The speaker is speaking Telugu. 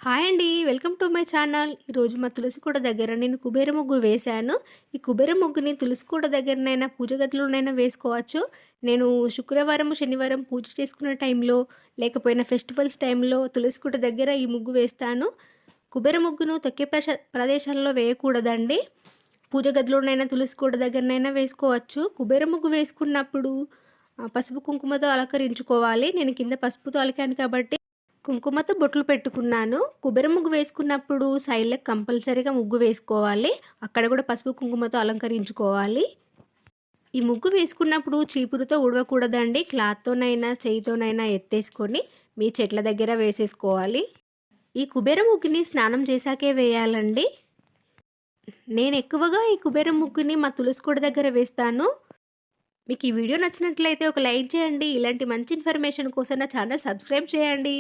హాయ్ అండి. Welcome to my channel. ఈరోజు మా తులసి కోట దగ్గర నేను కుబేర ముగ్గు వేశాను. ఈ కుబేర ముగ్గుని తులసి కోట దగ్గరనైనా, పూజ గదిలోనైనా వేసుకోవచ్చు. నేను శుక్రవారం, శనివారం పూజ చేసుకునే టైంలో, లేకపోయినా ఫెస్టివల్స్ టైంలో తులసి కోట దగ్గర ఈ ముగ్గు వేస్తాను. కుబేర ముగ్గును తొక్కే ప్రదేశాల్లో వేయకూడదండి. పూజ గదిలోనైనా, తులసి కోట దగ్గరనైనా వేసుకోవచ్చు. కుబేర ముగ్గు వేసుకున్నప్పుడు పసుపు, కుంకుమతో అలంకరించుకోవాలి. నేను కింద పసుపుతో అలికాను కాబట్టి కుంకుమతో బొట్లు పెట్టుకున్నాను. కొబ్బరి ముగ్గు వేసుకున్నప్పుడు సైడ్‌లకి కంపల్సరీగా ముగ్గు వేసుకోవాలి. అక్కడ కూడా పసుపు, కుంకుమతో అలంకరించుకోవాలి. ఈ ముగ్గు వేసుకున్నప్పుడు చీపురుతో ఊడవకూడదండి. క్లాత్తోనైనా, చేయితోనైనా ఎత్తేసుకొని మీ చెట్ల దగ్గర వేసేసుకోవాలి. ఈ కుబేర ముగ్గుని స్నానం చేశాకే వేయాలండి. నేను ఎక్కువగా ఈ కుబేర ముగ్గుని మా తులసి కోట దగ్గర వేస్తాను. మీకు ఈ వీడియో నచ్చినట్లయితే ఒక లైక్ చేయండి. ఇలాంటి మంచి ఇన్ఫర్మేషన్ కోసం నా ఛానల్ సబ్స్క్రైబ్ చేయండి.